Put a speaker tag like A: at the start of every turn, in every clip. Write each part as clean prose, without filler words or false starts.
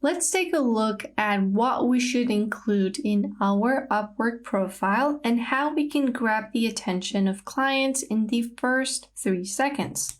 A: let's take a look at what we should include in our Upwork profile and how we can grab the attention of clients in the first 3 seconds.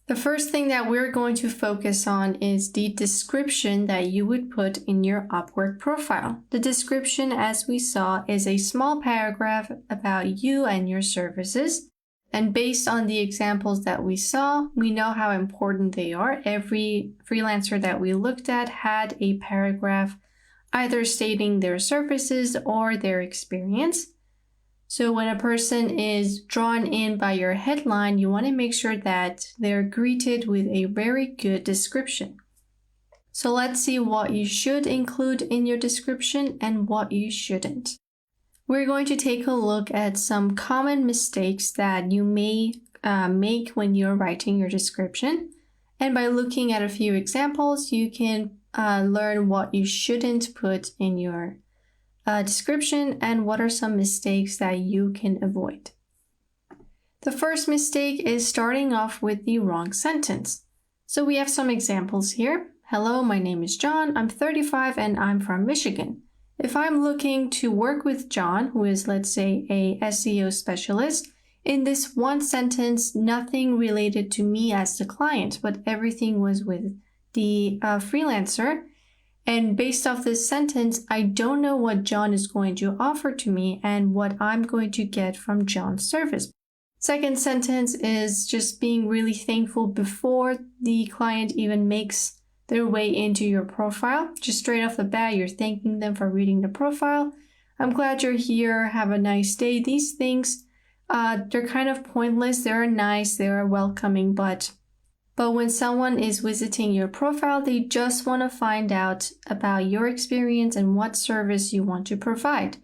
A: The first thing that we're going to focus on is the description that you would put in your Upwork profile. The description, as we saw, is a small paragraph about you and your services. And based on the examples that we saw, we know how important they are. Every freelancer that we looked at had a paragraph either stating their services or their experience. So when a person is drawn in by your headline, you want to make sure that they're greeted with a very good description. So let's see what you should include in your description and what you shouldn't. We're going to take a look at some common mistakes that you may make when you're writing your description. And by looking at a few examples, you can learn what you shouldn't put in your description and what are some mistakes that you can avoid. The first mistake is starting off with the wrong sentence. So we have some examples here. Hello, my name is John. I'm 35 and I'm from Michigan. If I'm looking to work with John, who is, let's say, a SEO specialist, in this one sentence, nothing related to me as the client, but everything was with the freelancer. And based off this sentence, I don't know what John is going to offer to me and what I'm going to get from John's service. Second sentence is just being really thankful before the client even makes their way into your profile. Just straight off the bat, you're thanking them for reading the profile. I'm glad you're here. Have a nice day. These things, they're kind of pointless. They're nice. They're welcoming. But when someone is visiting your profile, they just want to find out about your experience and what service you want to provide.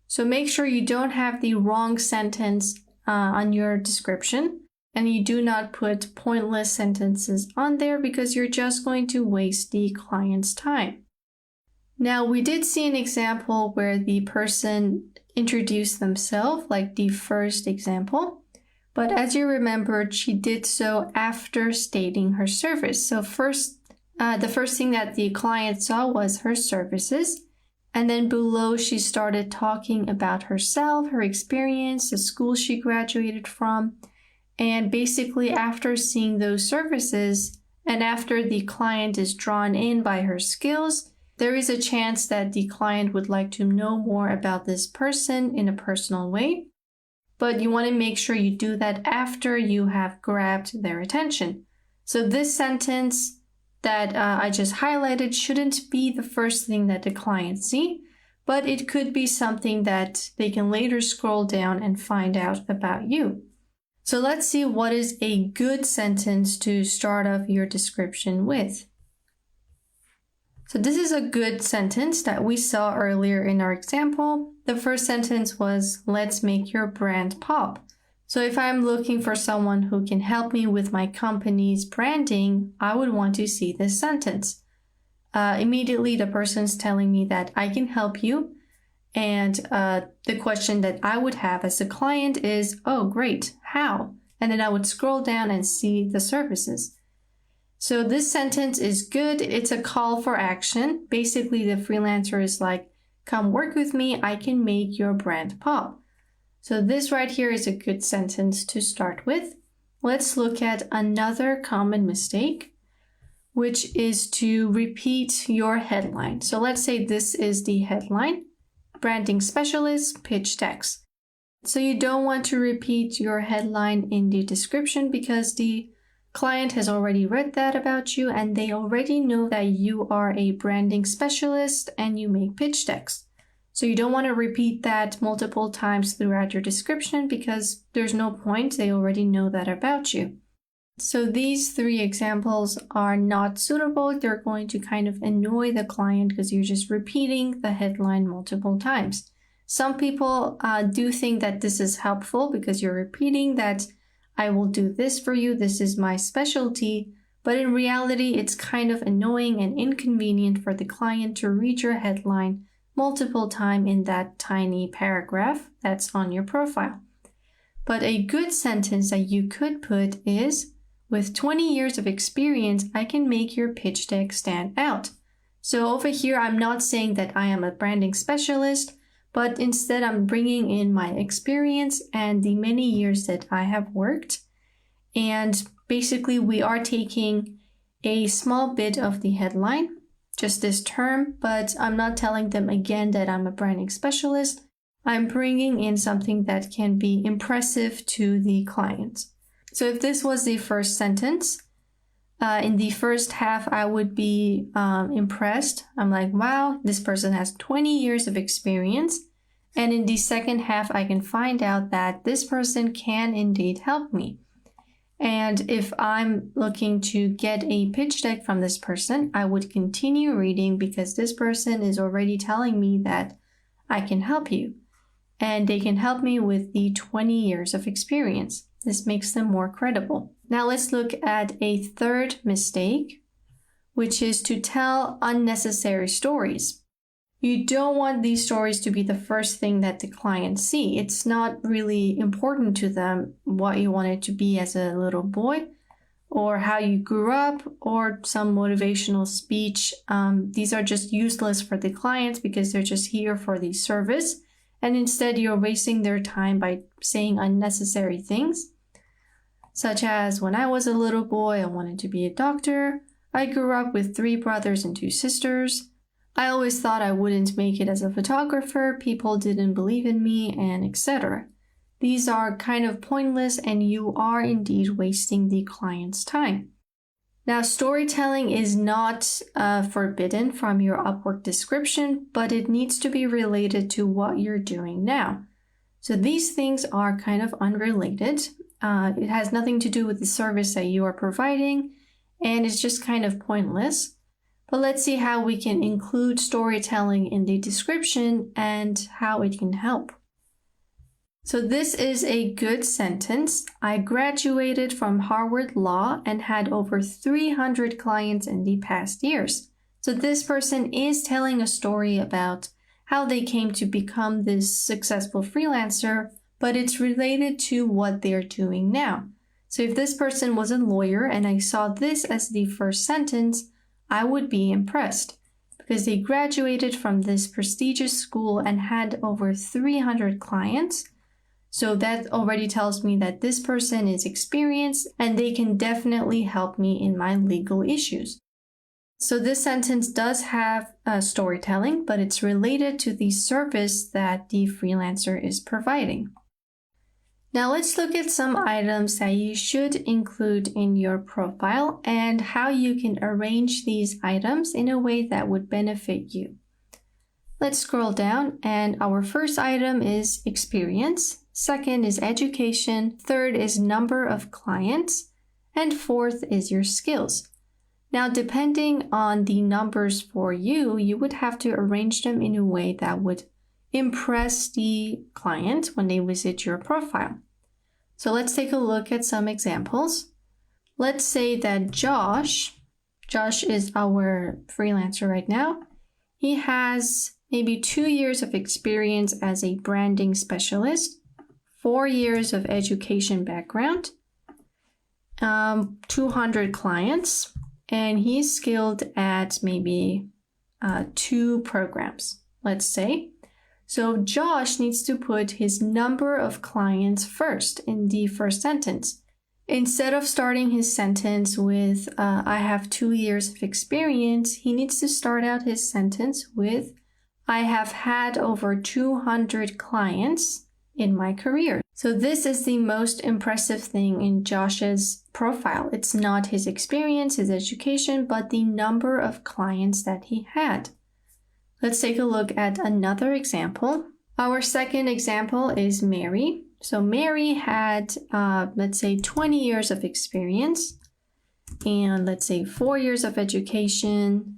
A: So make sure you don't have the wrong sentence on your description. And you do not put pointless sentences on there because you're just going to waste the client's time. Now, we did see an example where the person introduced themselves, like the first example. But as you remembered, she did so after stating her service. So the first thing that the client saw was her services. And then below, she started talking about herself, her experience, the school she graduated from. And basically, after seeing those services and after the client is drawn in by her skills, there is a chance that the client would like to know more about this person in a personal way. But you want to make sure you do that after you have grabbed their attention. So this sentence that I just highlighted shouldn't be the first thing that the client see, but it could be something that they can later scroll down and find out about you. So let's see what is a good sentence to start off your description with. So this is a good sentence that we saw earlier in our example. The first sentence was, let's make your brand pop. So if I'm looking for someone who can help me with my company's branding, I would want to see this sentence. Immediately, the person's telling me that I can help you. And the question that I would have as a client is, oh, great, how? And then I would scroll down and see the services. So this sentence is good. It's a call for action. Basically, the freelancer is like, come work with me. I can make your brand pop. So this right here is a good sentence to start with. Let's look at another common mistake, which is to repeat your headline. So let's say this is the headline. Branding specialist, pitch text. So you don't want to repeat your headline in the description because the client has already read that about you and they already know that you are a branding specialist and you make pitch text. So you don't want to repeat that multiple times throughout your description because there's no point. They already know that about you. So these 3 examples are not suitable. They're going to kind of annoy the client because you're just repeating the headline multiple times. Some people do think that this is helpful because you're repeating that I will do this for you. This is my specialty. But in reality, it's kind of annoying and inconvenient for the client to read your headline multiple times in that tiny paragraph that's on your profile. But a good sentence that you could put is, with 20 years of experience, I can make your pitch deck stand out. So over here, I'm not saying that I am a branding specialist, but instead I'm bringing in my experience and the many years that I have worked. And basically we are taking a small bit of the headline, just this term, but I'm not telling them again that I'm a branding specialist. I'm bringing in something that can be impressive to the client. So if this was the first sentence, in the first half, I would be impressed. I'm like, wow, this person has 20 years of experience. And in the second half, I can find out that this person can indeed help me. And if I'm looking to get a pitch deck from this person, I would continue reading because this person is already telling me that I can help you. And they can help me with the 20 years of experience. This makes them more credible. Now let's look at a third mistake, which is to tell unnecessary stories. You don't want these stories to be the first thing that the clients see. It's not really important to them what you wanted to be as a little boy or how you grew up or some motivational speech. These are just useless for the clients because they're just here for the service. And instead you're wasting their time by saying unnecessary things, such as when I was a little boy, I wanted to be a doctor. I grew up with 3 brothers and 2 sisters. I always thought I wouldn't make it as a photographer. People didn't believe in me, and etc. These are kind of pointless, and you are indeed wasting the client's time. Now, storytelling is not forbidden from your Upwork description, but it needs to be related to what you're doing now. So these things are kind of unrelated. It has nothing to do with the service that you are providing, and it's just kind of pointless. But let's see how we can include storytelling in the description and how it can help. So this is a good sentence. I graduated from Harvard Law and had over 300 clients in the past years. So this person is telling a story about how they came to become this successful freelancer, but it's related to what they're doing now. So if this person was a lawyer and I saw this as the first sentence, I would be impressed because they graduated from this prestigious school and had over 300 clients. So that already tells me that this person is experienced and they can definitely help me in my legal issues. So this sentence does have storytelling, but it's related to the service that the freelancer is providing. Now let's look at some items that you should include in your profile and how you can arrange these items in a way that would benefit you. Let's scroll down, and our first item is experience. Second is education. Third is number of clients. And fourth is your skills. Now, depending on the numbers for you, you would have to arrange them in a way that would impress the client when they visit your profile. So let's take a look at some examples. Let's say that Josh is our freelancer right now. He has maybe 2 years of experience as a branding specialist, 4 years of education background, 200 clients, and he's skilled at maybe 2 programs, let's say. So Josh needs to put his number of clients first in the first sentence. Instead of starting his sentence with, I have 2 years of experience, he needs to start out his sentence with, I have had over 200 clients in my career. So this is the most impressive thing in Josh's profile. It's not his experience, his education, but the number of clients that he had. Let's take a look at another example. Our second example is Mary. So Mary had, let's say 20 years of experience and let's say 4 years of education,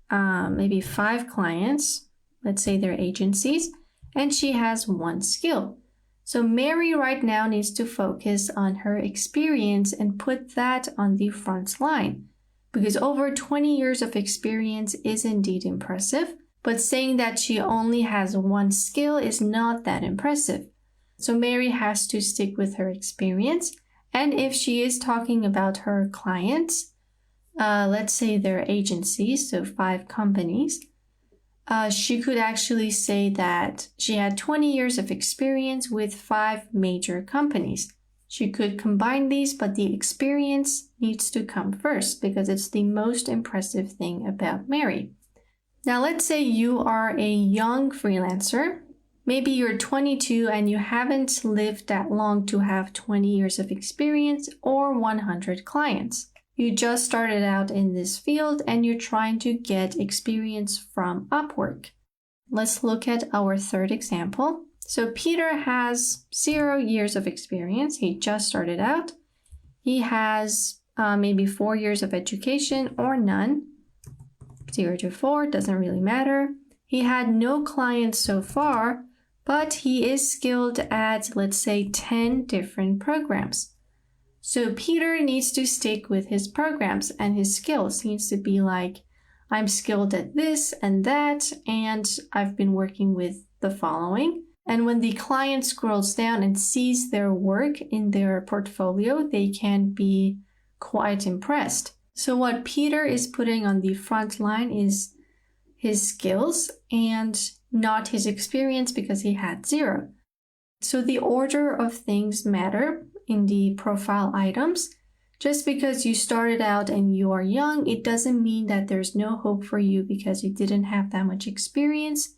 A: maybe 5 clients, let's say they're agencies, and she has 1 skill. So Mary right now needs to focus on her experience and put that on the front line because over 20 years of experience is indeed impressive. But saying that she only has 1 skill is not that impressive. So Mary has to stick with her experience. And if she is talking about her clients, let's say their agencies, so 5 companies, she could actually say that she had 20 years of experience with 5 major companies. She could combine these, but the experience needs to come first because it's the most impressive thing about Mary. Now, let's say you are a young freelancer. Maybe you're 22 and you haven't lived that long to have 20 years of experience or 100 clients. You just started out in this field and you're trying to get experience from Upwork. Let's look at our third example. So Peter has 0 years of experience. He just started out. He has maybe 4 years of education or none. 0 to 4, doesn't really matter. He had no clients so far, but he is skilled at, let's say, 10 different programs. So Peter needs to stick with his programs and his skills. He needs to be like, I'm skilled at this and that, and I've been working with the following. And when the client scrolls down and sees their work in their portfolio, they can be quite impressed. So what Peter is putting on the front line is his skills and not his experience because he had 0. So the order of things matter in the profile items. Just because you started out and you are young, it doesn't mean that there's no hope for you because you didn't have that much experience.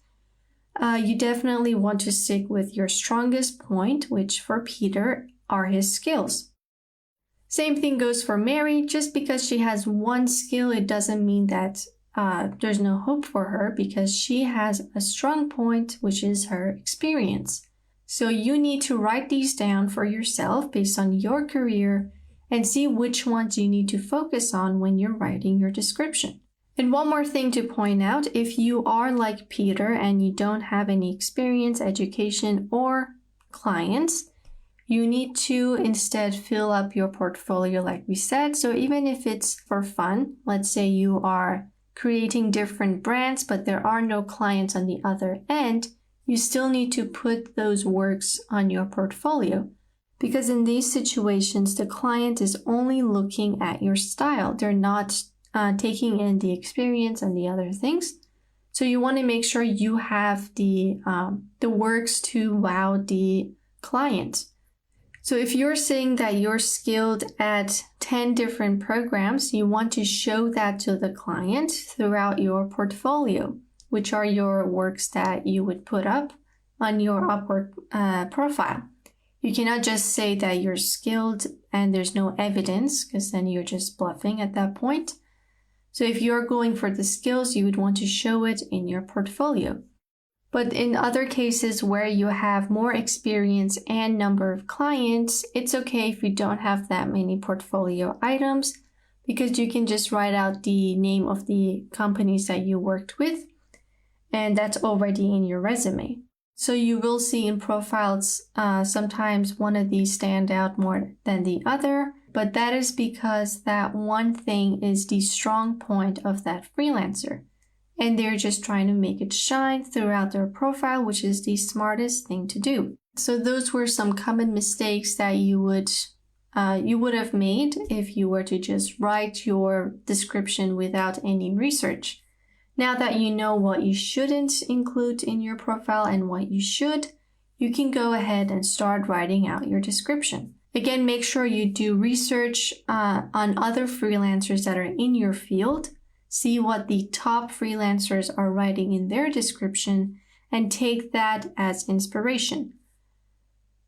A: You definitely want to stick with your strongest point, which for Peter are his skills. Same thing goes for Mary. Just because she has 1 skill, it doesn't mean that there's no hope for her because she has a strong point, which is her experience. So you need to write these down for yourself based on your career and see which ones you need to focus on when you're writing your description. And one more thing to point out, if you are like Peter and you don't have any experience, education, or clients, you need to instead fill up your portfolio like we said. So even if it's for fun, let's say you are creating different brands, but there are no clients on the other end, you still need to put those works on your portfolio. Because in these situations, the client is only looking at your style. They're not taking in the experience and the other things. So you want to make sure you have the works to wow the client. So if you're saying that you're skilled at 10 different programs, you want to show that to the client throughout your portfolio, which are your works that you would put up on your Upwork profile. You cannot just say that you're skilled and there's no evidence, because then you're just bluffing at that point. So if you're going for the skills, you would want to show it in your portfolio. But in other cases where you have more experience and number of clients, it's okay if you don't have that many portfolio items because you can just write out the name of the companies that you worked with, and that's already in your resume. So you will see in profiles sometimes one of these stand out more than the other, but that is because that one thing is the strong point of that freelancer. And they're just trying to make it shine throughout their profile, which is the smartest thing to do. So those were some common mistakes that you would have made if you were to just write your description without any research. Now that you know what you shouldn't include in your profile and what you should, you can go ahead and start writing out your description. Again, make sure you do research on other freelancers that are in your field. See what the top freelancers are writing in their description and take that as inspiration.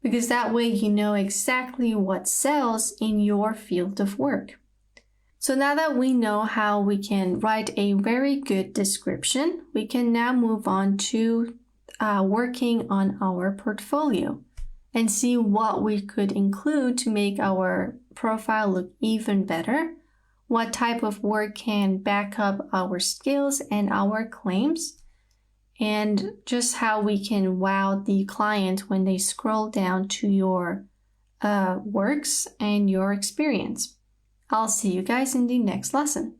A: Because that way you know exactly what sells in your field of work. So now that we know how we can write a very good description, we can now move on to working on our portfolio and see what we could include to make our profile look even better. What type of work can back up our skills and our claims, and just how we can wow the client when they scroll down to your works and your experience. I'll see you guys in the next lesson.